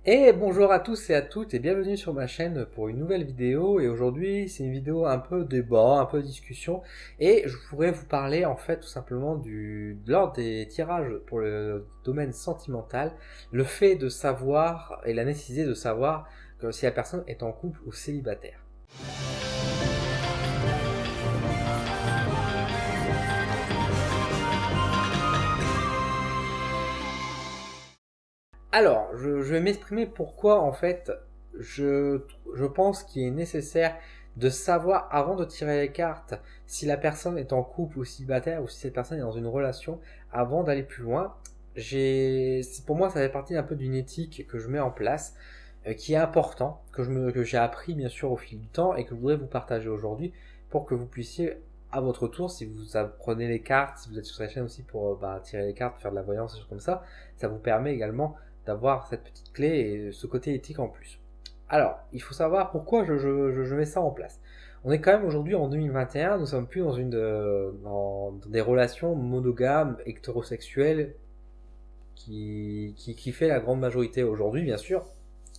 Et bonjour à tous et à toutes et bienvenue sur ma chaîne pour une nouvelle vidéo. Et aujourd'hui c'est une vidéo un peu débat, un peu discussion, et je pourrais vous parler en fait tout simplement lors des tirages pour le domaine sentimental, le fait de savoir et la nécessité de savoir que si la personne est en couple ou célibataire. Alors, je vais m'exprimer pourquoi en fait je, je pense qu'il est nécessaire de savoir avant de tirer les cartes si la personne est en couple ou célibataire ou si cette personne est dans une relation avant d'aller plus loin. Pour moi, ça fait partie un peu d'une éthique que je mets en place, qui est important, que j'ai appris bien sûr au fil du temps et que je voudrais vous partager aujourd'hui pour que vous puissiez à votre tour, si vous prenez les cartes, si vous êtes sur cette chaîne aussi pour tirer les cartes, faire de la voyance, des choses comme ça vous permet également d'avoir cette petite clé et ce côté éthique en plus. Alors, il faut savoir pourquoi je mets ça en place. On est quand même aujourd'hui en 2021, nous sommes plus dans des relations monogames, hétérosexuelles, qui fait la grande majorité aujourd'hui, bien sûr.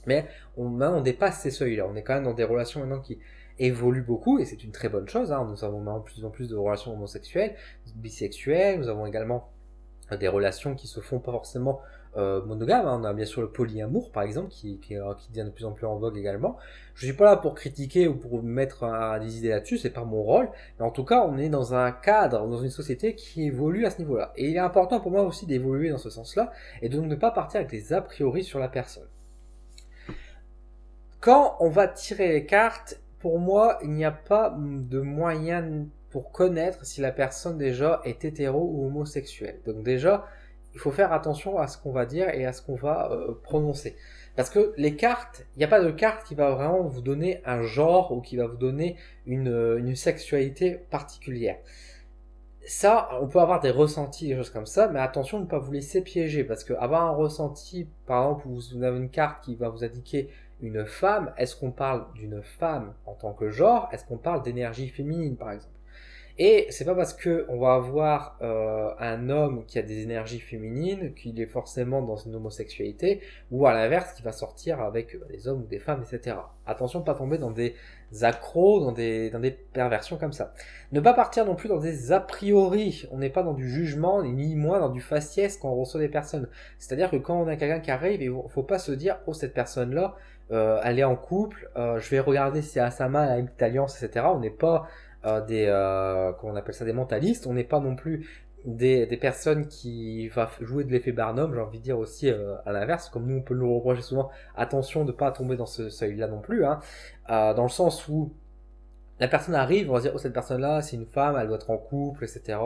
Mais maintenant, on dépasse ces seuils-là. On est quand même dans des relations maintenant qui évoluent beaucoup, et c'est une très bonne chose. Hein. Nous avons maintenant de plus en plus de relations homosexuelles, bisexuelles. Nous avons également des relations qui se font pas forcément monogames. Hein. On a bien sûr le polyamour, par exemple, qui devient de plus en plus en vogue également. Je suis pas là pour critiquer ou pour mettre des idées là-dessus, c'est pas mon rôle. Mais en tout cas, on est dans un cadre, dans une société qui évolue à ce niveau-là. Et il est important pour moi aussi d'évoluer dans ce sens-là, et donc de ne pas partir avec des a priori sur la personne. Quand on va tirer les cartes, pour moi, il n'y a pas de moyen pour connaître si la personne déjà est hétéro ou homosexuelle. Donc déjà, il faut faire attention à ce qu'on va dire et à ce qu'on va prononcer. Parce que les cartes, il n'y a pas de carte qui va vraiment vous donner un genre ou qui va vous donner une sexualité particulière. Ça, on peut avoir des ressentis, des choses comme ça, mais attention de ne pas vous laisser piéger, parce que avoir un ressenti, par exemple, vous avez une carte qui va vous indiquer une femme, est-ce qu'on parle d'une femme en tant que genre, est-ce qu'on parle d'énergie féminine, par exemple? Et c'est pas parce que on va avoir un homme qui a des énergies féminines qu'il est forcément dans une homosexualité, ou à l'inverse qui va sortir avec des hommes ou des femmes, etc. Attention de pas tomber dans des accros, dans des perversions comme ça. Ne pas partir non plus dans des a priori. On n'est pas dans du jugement, ni moins dans du faciès quand on reçoit des personnes. C'est-à-dire que quand on a quelqu'un qui arrive, il faut pas se dire oh cette personne-là, elle est en couple, je vais regarder si à sa main elle a une petite alliance, etc. On n'est pas comment on appelle ça, des mentalistes. On n'est pas non plus des personnes qui va jouer de l'effet Barnum, j'ai envie de dire aussi à l'inverse, comme nous on peut nous reprocher souvent. Attention de pas tomber dans ce seuil-là non plus, hein, dans le sens où la personne arrive, on va dire oh cette personne-là c'est une femme, elle doit être en couple, etc.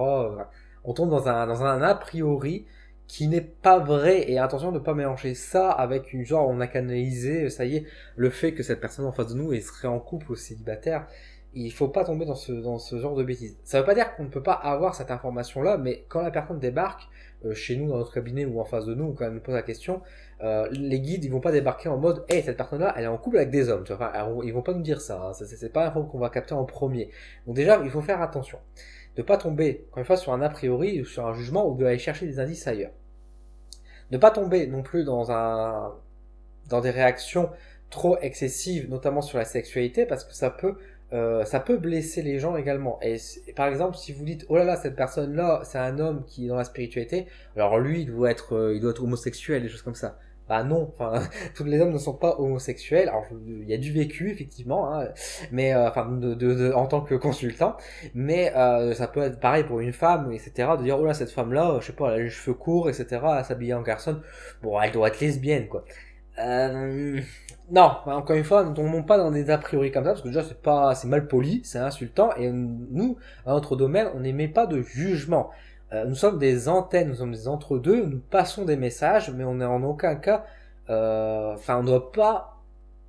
On tombe dans un a priori qui n'est pas vrai, et attention de ne pas mélanger ça avec une genre on a canalisé ça y est le fait que cette personne en face de nous serait en couple ou célibataire. Il faut pas tomber dans ce genre de bêtises. Ça veut pas dire qu'on ne peut pas avoir cette information-là, mais quand la personne débarque chez nous, dans notre cabinet ou en face de nous, ou quand elle nous pose la question, les guides, ils vont pas débarquer en mode, hey, cette personne-là, elle est en couple avec des hommes. Tu vois, enfin, ils vont pas nous dire ça. Hein. C'est pas l'info qu'on va capter en premier. Donc déjà, il faut faire attention. De pas tomber, encore une fois, sur un a priori ou sur un jugement ou d'aller chercher des indices ailleurs. Ne pas tomber non plus dans des réactions trop excessives, notamment sur la sexualité, parce que ça peut blesser les gens également. Et par exemple, si vous dites, oh là là, cette personne-là, c'est un homme qui est dans la spiritualité, alors lui, il doit être homosexuel, des choses comme ça. Bah non, enfin, tous les hommes ne sont pas homosexuels. Alors, il y a du vécu, effectivement, hein, mais enfin, en tant que consultant, mais ça peut être pareil pour une femme, etc. De dire, oh là, cette femme-là, je sais pas, elle a les cheveux courts, etc., elle s'habille en garçon, bon, elle doit être lesbienne, quoi. Euh, non, encore une fois, ne tombons pas dans des a priori comme ça, parce que déjà c'est mal poli, c'est insultant, et nous, à notre domaine, on n'émet pas de jugement. Nous sommes des antennes, nous sommes des entre-deux, nous passons des messages, mais on n'est en aucun cas, on ne doit pas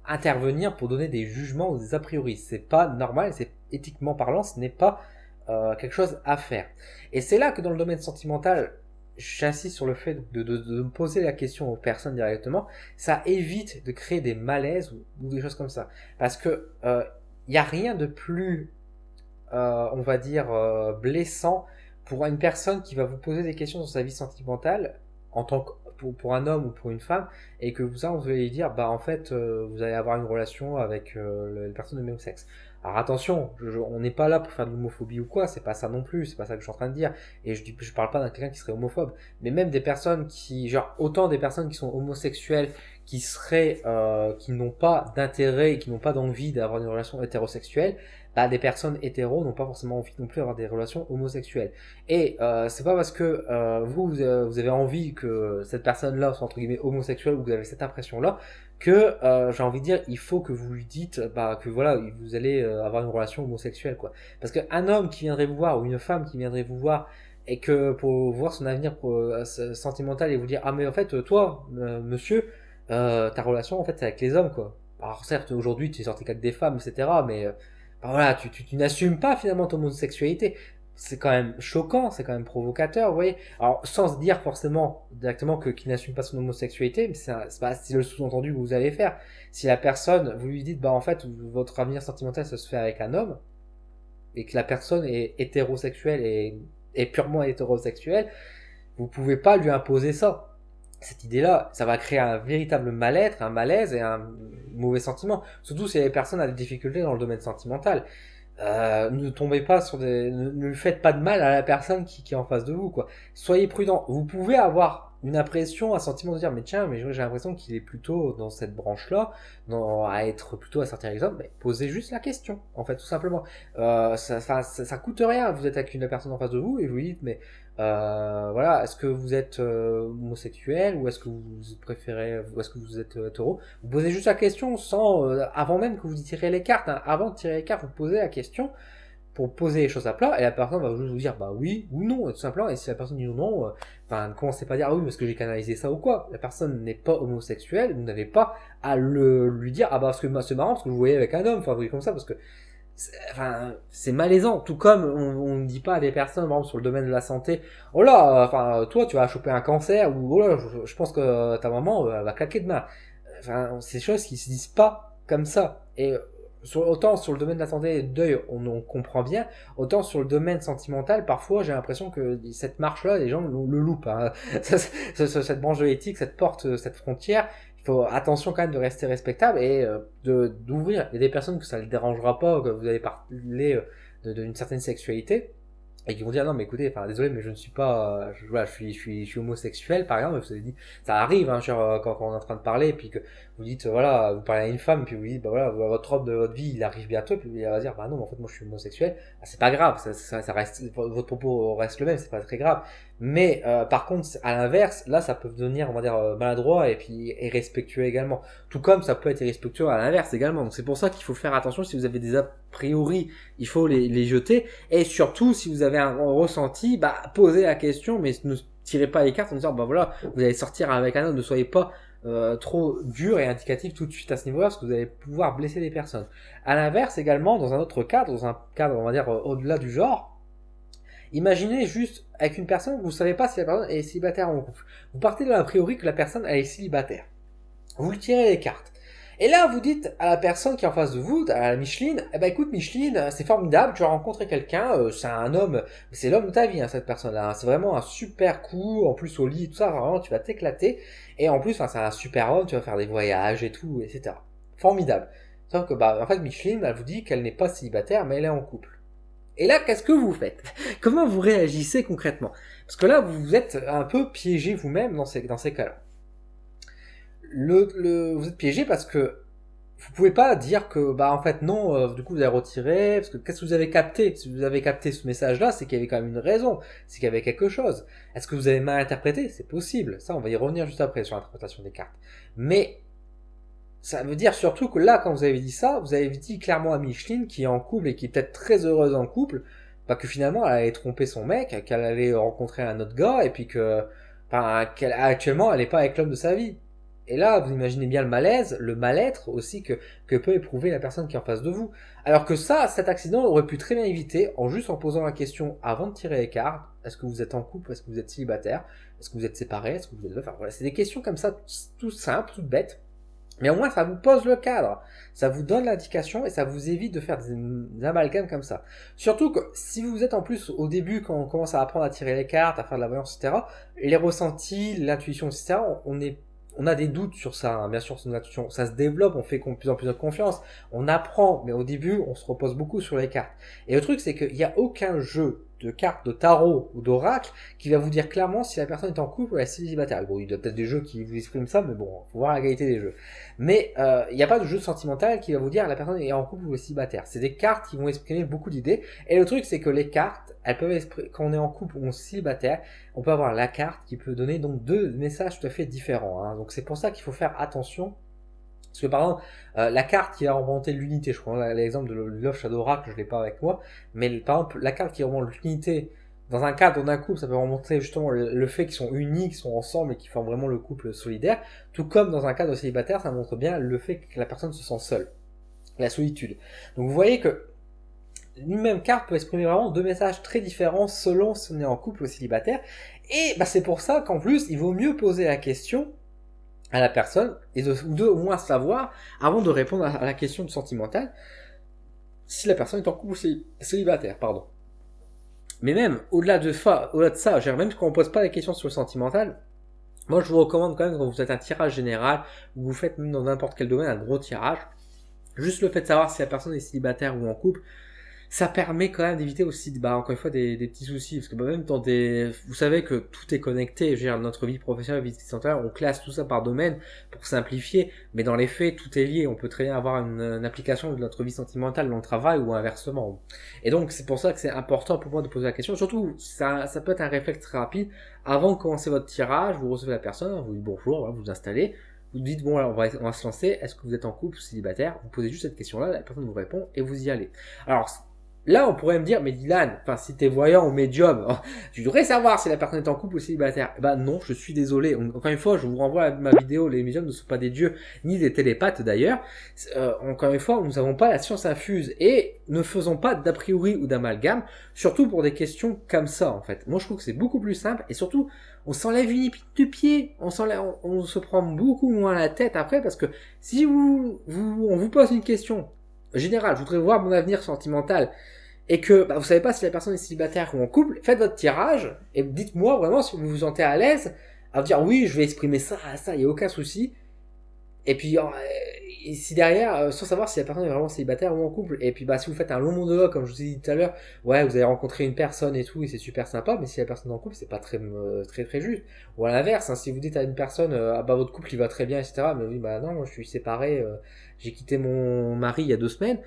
intervenir pour donner des jugements ou des a priori. C'est pas normal, c'est éthiquement parlant, ce n'est pas quelque chose à faire. Et c'est là que dans le domaine sentimental, j'insiste sur le fait de poser la question aux personnes directement, ça évite de créer des malaises ou des choses comme ça. Parce que il n'y a rien de plus, on va dire, blessant pour une personne qui va vous poser des questions sur sa vie sentimentale en tant que pour un homme ou pour une femme, et que vous allez dire, bah en fait, vous allez avoir une relation avec les personnes de même sexe. Alors attention, on n'est pas là pour faire de l'homophobie ou quoi, c'est pas ça non plus, c'est pas ça que je suis en train de dire. Et je parle pas d'un quelqu'un qui serait homophobe, mais même des personnes qui, genre autant des personnes qui sont homosexuelles, qui n'ont pas d'intérêt et qui n'ont pas d'envie d'avoir une relation hétérosexuelle, bah des personnes hétéros n'ont pas forcément envie non plus d'avoir des relations homosexuelles. Et c'est pas parce que vous avez envie que cette personne-là soit entre guillemets homosexuelle ou que vous avez cette impression-là que j'ai envie de dire il faut que vous lui dites bah que voilà vous allez avoir une relation homosexuelle quoi. Parce qu'un homme qui viendrait vous voir ou une femme qui viendrait vous voir et que pour voir son avenir sentimental et vous dire ah mais en fait toi monsieur ta relation en fait c'est avec les hommes quoi. Alors certes aujourd'hui tu es sorti qu'avec des femmes etc mais bah voilà tu n'assumes pas finalement ton homosexualité. C'est quand même choquant, c'est quand même provocateur, vous voyez. Alors, sans se dire forcément directement qu'il n'assume pas son homosexualité, mais c'est le sous-entendu que vous allez faire. Si la personne, vous lui dites, bah en fait, votre avenir sentimental, ça se fait avec un homme, et que la personne est hétérosexuelle et purement hétérosexuelle, vous pouvez pas lui imposer ça. Cette idée-là, ça va créer un véritable mal-être, un malaise et un mauvais sentiment. Surtout si les personnes ont des difficultés dans le domaine sentimental. Ne tombez pas sur ne lui faites pas de mal à la personne qui est en face de vous, quoi. Soyez prudent. Vous pouvez avoir une impression, un sentiment de dire, mais tiens, mais j'ai l'impression qu'il est plutôt dans cette branche-là, à être plutôt à sortir avec les hommes. Mais posez juste la question, en fait, tout simplement. Ça coûte rien. Vous êtes avec une personne en face de vous et vous dites, mais voilà, est-ce que vous êtes homosexuel ou est-ce que vous préférez, ou est-ce que vous êtes hétéro? Vous posez juste la question sans, avant même que vous tirez les cartes, hein. Avant de tirer les cartes, vous posez la question pour poser les choses à plat et la personne va juste vous dire bah oui ou non, tout simplement. Et si la personne dit non, ne commencez pas à dire ah oui parce que j'ai canalisé ça ou quoi. La personne n'est pas homosexuelle, vous n'avez pas à lui dire ah bah parce que c'est marrant parce que vous voyez avec un homme, enfin vous voyez comme ça parce que c'est malaisant. Tout comme on ne dit pas à des personnes, par exemple, sur le domaine de la santé, oh là, toi, tu vas choper un cancer, ou oh là, je pense que ta maman elle va claquer demain. C'est des choses qui se disent pas comme ça. Et autant sur le domaine de la santé et de deuil, on comprend bien, autant sur le domaine sentimental, parfois, j'ai l'impression que cette marche-là, les gens le loupent. Hein. Cette branche de l'éthique, cette porte, cette frontière, il faut attention quand même de rester respectable et d'ouvrir. Il y a des personnes que ça ne les dérangera pas, que vous allez parler d'une certaine sexualité et qui vont dire non mais écoutez, désolé mais je ne suis pas, voilà, je suis homosexuel par exemple. Vous avez dit, ça arrive hein, quand on est en train de parler et puis que vous dites voilà, vous parlez à une femme puis vous dites bah voilà votre homme de votre vie il arrive bientôt puis elle va dire bah non mais en fait moi je suis homosexuel. Bah, c'est pas grave, ça reste, votre propos reste le même, c'est pas très grave. Mais par contre à l'inverse là ça peut devenir on va dire maladroit et puis irrespectueux également. Tout comme ça peut être irrespectueux à l'inverse également. Donc c'est pour ça qu'il faut faire attention. Si vous avez des a priori il faut les jeter et surtout si vous avez un ressenti bah posez la question mais ne tirez pas les cartes en disant bah voilà vous allez sortir avec un homme, ne soyez pas trop dur et indicatif tout de suite à ce niveau-là parce que vous allez pouvoir blesser des personnes. À l'inverse également dans un autre cadre, dans un cadre on va dire au-delà du genre, imaginez juste avec une personne, vous savez pas si la personne est célibataire ou en couple. Vous partez de l'a priori que la personne elle est célibataire. Vous lui tirez les cartes. Et là, vous dites à la personne qui est en face de vous, à la Micheline, eh ben écoute Micheline, c'est formidable, tu as rencontré quelqu'un, c'est un homme, c'est l'homme de ta vie, hein, cette personne-là. Hein. C'est vraiment un super coup, en plus au lit, tout ça, vraiment, tu vas t'éclater. Et en plus, c'est un super homme, tu vas faire des voyages et tout, etc. Formidable. Sauf que, en fait, Micheline, elle vous dit qu'elle n'est pas célibataire, mais elle est en couple. Et là, qu'est-ce que vous faites? Comment vous réagissez concrètement? Parce que là, vous êtes un peu piégé vous-même dans ces cas-là. Vous êtes piégé parce que vous pouvez pas dire que en fait non, du coup vous allez retirer parce que qu'est-ce que vous avez capté? Si vous avez capté ce message-là, c'est qu'il y avait quand même une raison, c'est qu'il y avait quelque chose. Est-ce que vous avez mal interprété? C'est possible. Ça, on va y revenir juste après sur l'interprétation des cartes. Mais ça veut dire surtout que là, quand vous avez dit ça, vous avez dit clairement à Micheline qui est en couple et qui est peut-être très heureuse en couple, que finalement elle allait tromper son mec, qu'elle allait rencontrer un autre gars et puis qu'actuellement elle n'est pas avec l'homme de sa vie. Et là, vous imaginez bien le malaise, le mal-être aussi que peut éprouver la personne qui est en face de vous. Alors que cet accident aurait pu très bien éviter en posant la question avant de tirer les cartes. Est-ce que vous êtes en couple? Est-ce que vous êtes célibataire? Est-ce que vous êtes séparé? Est-ce que vous êtes... Enfin voilà, c'est des questions comme ça, tout simples, toutes bêtes. Mais au moins, ça vous pose le cadre, ça vous donne l'indication et ça vous évite de faire des amalgames comme ça. Surtout que si vous êtes en plus au début, quand on commence à apprendre à tirer les cartes, à faire de la voyance, etc., les ressentis, l'intuition, etc., on a des doutes sur ça, hein. Bien sûr, c'est une intuition, ça se développe, on fait de plus en plus de confiance, on apprend, mais au début, on se repose beaucoup sur les cartes. Et le truc, c'est qu'il n'y a aucun jeu de cartes de tarot ou d'oracle qui va vous dire clairement si la personne est en couple ou elle est célibataire. Bon, il y a peut-être des jeux qui vous expriment ça, mais bon, faut voir la qualité des jeux. Mais il n'y a pas de jeu sentimental qui va vous dire la personne est en couple ou est célibataire. C'est des cartes qui vont exprimer beaucoup d'idées. Et le truc, c'est que les cartes, elles peuvent exprimer, quand on est en couple ou célibataire, on peut avoir la carte qui peut donner donc deux messages tout à fait différents, hein. Donc c'est pour ça qu'il faut faire attention. Parce que par exemple, la carte qui a remonté l'unité, je crois, l'exemple de Love Shadow Oracle, je l'ai pas avec moi, mais par exemple, la carte qui remonte l'unité dans un cadre d'un couple, ça peut remontrer justement le fait qu'ils sont unis, qu'ils sont ensemble et qu'ils forment vraiment le couple solidaire, tout comme dans un cadre célibataire, ça montre bien le fait que la personne se sent seule, la solitude. Donc vous voyez que une même carte peut exprimer vraiment deux messages très différents selon si on est en couple ou célibataire, et bah, c'est pour ça qu'en plus, il vaut mieux poser la question à la personne, et ou de au moins savoir, avant de répondre à la question sentimentale, si la personne est en couple ou célibataire, pardon. Mais même, au-delà de ça, même quand on pose pas la question sur le sentimental, moi je vous recommande quand même quand vous faites un tirage général, ou vous faites même dans n'importe quel domaine un gros tirage, juste le fait de savoir si la personne est célibataire ou en couple, ça permet quand même d'éviter aussi, bah, encore une fois, des petits soucis, parce que bah, même dans vous savez que tout est connecté, je veux dire, notre vie professionnelle, vie sentimentale, on classe tout ça par domaine pour simplifier, mais dans les faits, tout est lié, on peut très bien avoir une application de notre vie sentimentale dans le travail ou inversement. Et donc, c'est pour ça que c'est important pour moi de poser la question, surtout, ça peut être un réflexe très rapide, avant de commencer votre tirage, vous recevez la personne, vous dites bonjour, vous vous installez, vous dites bon, alors on va se lancer, est-ce que vous êtes en couple ou célibataire? Vous posez juste cette question-là, la personne vous répond et vous y allez. Alors, là, on pourrait me dire, mais Dylan, enfin, si t'es voyant ou médium, tu devrais savoir si la personne est en couple ou célibataire. Eh ben non, je suis désolé. Encore une fois, je vous renvoie à ma vidéo, les médiums ne sont pas des dieux, ni des télépathes d'ailleurs. Encore une fois, nous n'avons pas la science infuse et ne faisons pas d'a priori ou d'amalgame, surtout pour des questions comme ça, en fait. Moi, je trouve que c'est beaucoup plus simple et surtout, on s'enlève une épine du pied, on se prend beaucoup moins la tête après parce que si on vous pose une question générale, je voudrais voir mon avenir sentimental, et que bah, vous savez pas si la personne est célibataire ou en couple, faites votre tirage et dites-moi vraiment si vous vous sentez à l'aise à vous dire oui, je vais exprimer ça, il y a aucun souci. Et puis si derrière, sans savoir si la personne est vraiment célibataire ou en couple, et puis bah si vous faites un long monologue comme je vous ai dit tout à l'heure, ouais, vous avez rencontré une personne et tout et c'est super sympa, mais si la personne est en couple, c'est pas très juste. Ou à l'inverse, hein, si vous dites à une personne ah bah votre couple il va très bien, etc. Mais oui, bah non, moi je suis séparé, j'ai quitté mon mari il y a 2 semaines.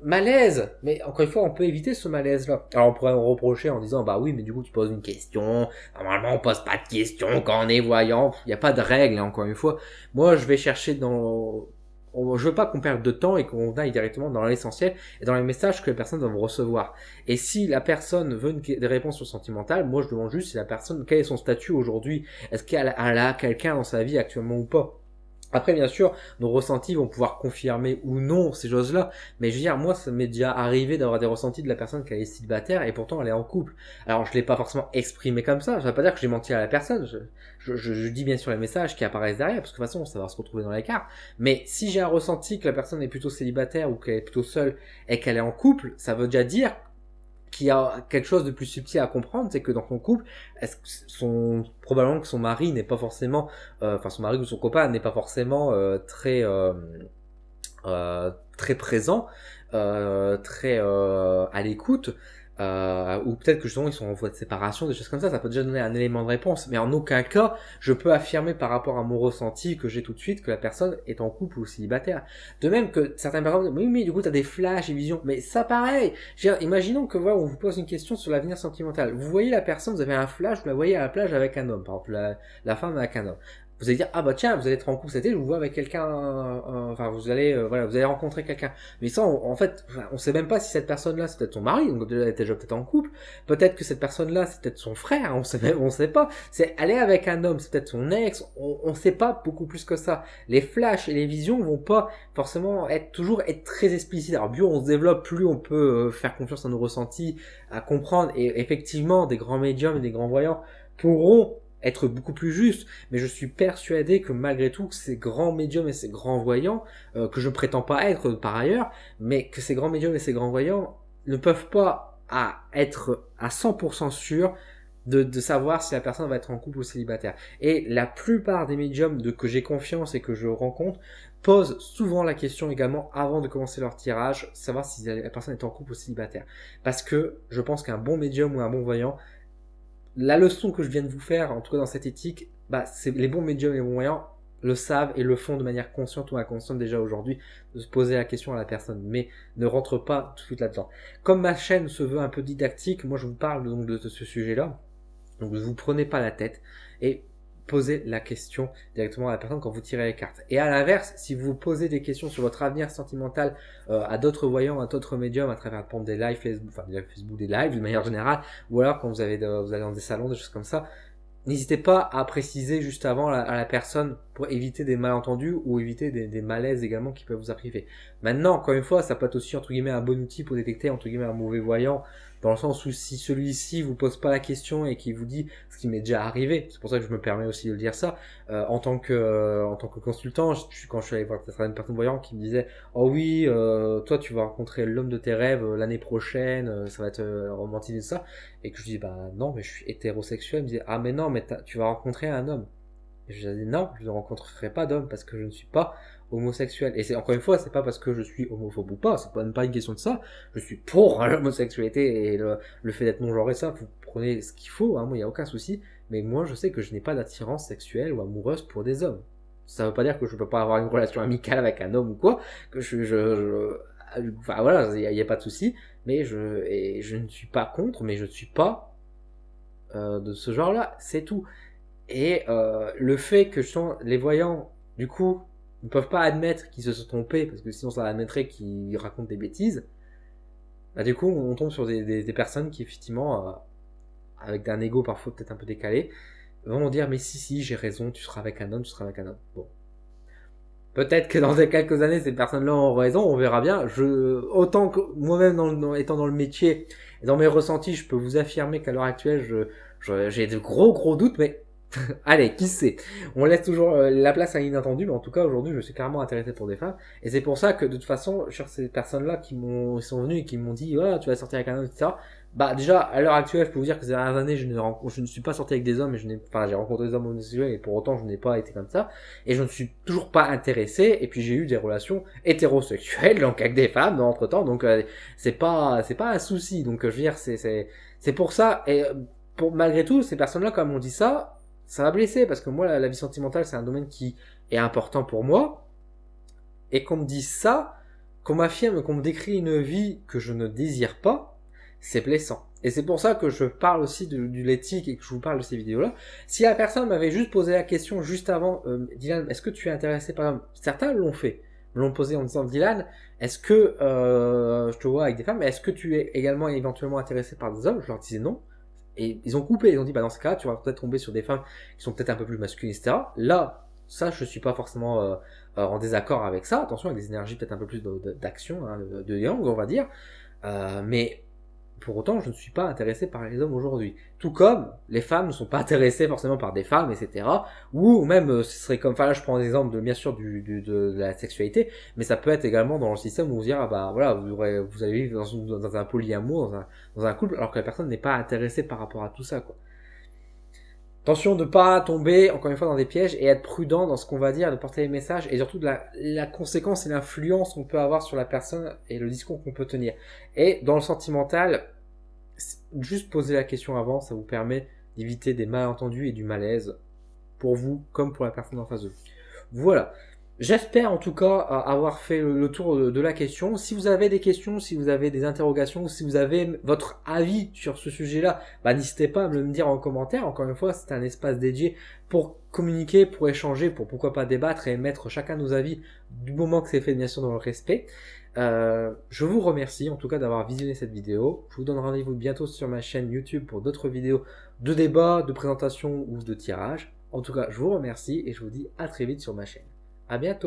Malaise. Mais encore une fois, on peut éviter ce malaise-là. Alors on pourrait me reprocher en disant bah oui, mais du coup tu poses une question. Normalement on pose pas de questions quand on est voyant. Il n'y a pas de règle, hein, encore une fois. Moi je vais chercher je veux pas qu'on perde de temps et qu'on aille directement dans l'essentiel et dans les messages que les personnes doivent recevoir. Et si la personne veut des réponses sur sentimentales, moi je demande juste si la personne, quel est son statut aujourd'hui. Est-ce qu'elle a quelqu'un dans sa vie actuellement ou pas. Après, bien sûr, nos ressentis vont pouvoir confirmer ou non ces choses-là, mais je veux dire, moi, ça m'est déjà arrivé d'avoir des ressentis de la personne qui est célibataire et pourtant elle est en couple. Alors, je l'ai pas forcément exprimé comme ça, ça veut pas dire que j'ai menti à la personne, je dis bien sûr les messages qui apparaissent derrière, parce que de toute façon, ça va se retrouver dans les cartes, mais si j'ai un ressenti que la personne est plutôt célibataire ou qu'elle est plutôt seule et qu'elle est en couple, ça veut déjà dire qu'il y a quelque chose de plus subtil à comprendre, c'est que dans son couple, probablement que son mari n'est pas forcément, son mari ou son copain n'est pas forcément très présent, très à l'écoute, ou peut-être que justement ils sont en voie de séparation, des choses comme ça peut déjà donner un élément de réponse, mais en aucun cas je peux affirmer par rapport à mon ressenti que j'ai tout de suite que la personne est en couple ou célibataire. De même que certaines personnes disent, oui mais du coup t'as des flashs et visions, mais ça pareil, imaginons que voilà, on vous pose une question sur l'avenir sentimental, vous voyez la personne, vous avez un flash, vous la voyez à la plage avec un homme, par exemple la femme avec un homme. Vous allez dire ah bah tiens, vous allez être en couple cet été, je vous vois avec quelqu'un, vous allez rencontrer quelqu'un. Mais ça, en fait, on sait même pas si cette personne-là c'est peut-être son mari, donc elle est déjà peut-être en couple. Peut-être que cette personne-là c'est peut-être son frère, on sait pas. C'est aller avec un homme, c'est peut-être son ex, on sait pas beaucoup plus que ça. Les flashs et les visions vont pas forcément toujours être très explicites. Alors plus on se développe, plus on peut faire confiance à nos ressentis, à comprendre. Et effectivement, des grands médiums et des grands voyants pourront être beaucoup plus juste, mais je suis persuadé que malgré tout, que ces grands médiums et ces grands voyants, que je prétends pas être par ailleurs, mais que ces grands médiums et ces grands voyants ne peuvent pas être à 100% sûrs de savoir si la personne va être en couple ou célibataire. Et la plupart des médiums que j'ai confiance et que je rencontre posent souvent la question également avant de commencer leur tirage, savoir si la personne est en couple ou célibataire. Parce que je pense qu'un bon médium ou un bon voyant, la leçon que je viens de vous faire, en tout cas dans cette éthique, c'est les bons médiums et les bons voyants le savent et le font de manière consciente ou inconsciente déjà aujourd'hui, de se poser la question à la personne, mais ne rentre pas tout de suite là-dedans. Comme ma chaîne se veut un peu didactique, moi je vous parle donc de ce sujet-là, donc ne vous prenez pas la tête et posez la question directement à la personne quand vous tirez les cartes. Et à l'inverse, si vous posez des questions sur votre avenir sentimental à d'autres voyants, à d'autres médiums, à travers des lives Facebook, des lives de manière générale, ou alors quand vous allez dans des salons, des choses comme ça, n'hésitez pas à préciser juste avant à la personne pour éviter des malentendus ou éviter des malaises également qui peuvent vous arriver. Maintenant, encore une fois, ça peut être aussi entre guillemets un bon outil pour détecter entre guillemets un mauvais voyant, dans le sens où si celui-ci vous pose pas la question et qu'il vous dit ce qui m'est déjà arrivé, c'est pour ça que je me permets aussi de le dire ça, en tant que consultant, quand je suis allé voir certaines personnes voyantes qui me disaient oh oui, toi tu vas rencontrer l'homme de tes rêves l'année prochaine, ça va être romantisé ça, et que je dis bah non mais je suis hétérosexuel, il me disait ah mais non mais tu vas rencontrer un homme. Et je dis non, je ne rencontrerai pas d'homme parce que je ne suis pas homosexuel. Et c'est encore une fois, c'est pas parce que je suis homophobe ou pas, c'est même pas une question de ça. Je suis pour l'homosexualité et le fait d'être non-genré, ça, vous prenez ce qu'il faut, hein, moi il n'y a aucun souci. Mais moi je sais que je n'ai pas d'attirance sexuelle ou amoureuse pour des hommes. Ça veut pas dire que je peux pas avoir une relation amicale avec un homme ou quoi, que enfin voilà, il n'y a pas de souci. Mais je ne suis pas contre, mais je ne suis pas de ce genre-là, c'est tout. Et le fait que les voyants, du coup, ne peuvent pas admettre qu'ils se sont trompés, parce que sinon ça admettrait qu'ils racontent des bêtises, du coup on tombe sur des personnes qui effectivement, avec un ego parfois peut-être un peu décalé, vont dire mais si j'ai raison, tu seras avec un homme, tu seras avec un homme. Bon. Peut-être que dans quelques années ces personnes-là ont raison, on verra bien. Autant que moi-même étant dans le métier, et dans mes ressentis, je peux vous affirmer qu'à l'heure actuelle, j'ai de gros doutes, mais allez, qui sait. On laisse toujours la place à l'inattendu, mais en tout cas aujourd'hui je suis carrément intéressé pour des femmes, et c'est pour ça que de toute façon, sur ces personnes-là qui sont venues et qui m'ont dit tu vas sortir avec un homme, etc. Déjà à l'heure actuelle, je peux vous dire que ces dernières années, je ne suis pas sorti avec des hommes, et j'ai rencontré des hommes homosexuels, et pour autant je n'ai pas été comme ça, et je ne suis toujours pas intéressé, et puis j'ai eu des relations hétérosexuelles, donc avec des femmes entre temps, donc c'est pas un souci, donc je veux dire c'est pour ça, et malgré tout, ces personnes-là, comme on dit ça va blesser, parce que moi la vie sentimentale c'est un domaine qui est important pour moi, et qu'on me dise ça, qu'on m'affirme, qu'on me décrit une vie que je ne désire pas, c'est blessant. Et c'est pour ça que je parle aussi de l'éthique et que je vous parle de ces vidéos là. Si la personne m'avait juste posé la question juste avant, Dylan, est-ce que tu es intéressé par exemple, certains l'ont fait, me l'ont posé en disant Dylan, est-ce que je te vois avec des femmes, est-ce que tu es également éventuellement intéressé par des hommes? Je leur disais non. Et ils ont coupé, ils ont dit dans ce cas tu vas peut-être tomber sur des femmes qui sont peut-être un peu plus masculines, etc. Là, ça je suis pas forcément en désaccord avec ça, attention, avec des énergies peut-être un peu plus d'action, hein, de yang on va dire, mais pour autant je ne suis pas intéressé par les hommes aujourd'hui. Tout comme les femmes ne sont pas intéressées forcément par des femmes, etc. Ou même ce serait comme, enfin là je prends l'exemple bien sûr de la sexualité, mais ça peut être également dans le système où vous dire voilà vous allez vivre dans un polyamour, dans un couple, alors que la personne n'est pas intéressée par rapport à tout ça, quoi. Attention de pas tomber encore une fois dans des pièges et être prudent dans ce qu'on va dire, de porter les messages, et surtout de la conséquence et l'influence qu'on peut avoir sur la personne et le discours qu'on peut tenir. Et dans le sentimental, juste poser la question avant, ça vous permet d'éviter des malentendus et du malaise pour vous comme pour la personne en face de vous. Voilà. J'espère en tout cas avoir fait le tour de la question. Si vous avez des questions, si vous avez des interrogations, si vous avez votre avis sur ce sujet-là, n'hésitez pas à me le dire en commentaire. Encore une fois, c'est un espace dédié pour communiquer, pour échanger, pour pourquoi pas débattre et mettre chacun nos avis du moment que c'est fait bien sûr dans le respect. Je vous remercie en tout cas d'avoir visionné cette vidéo. Je vous donne rendez-vous bientôt sur ma chaîne YouTube pour d'autres vidéos de débat, de présentation ou de tirage. En tout cas, je vous remercie et je vous dis à très vite sur ma chaîne. À bientôt.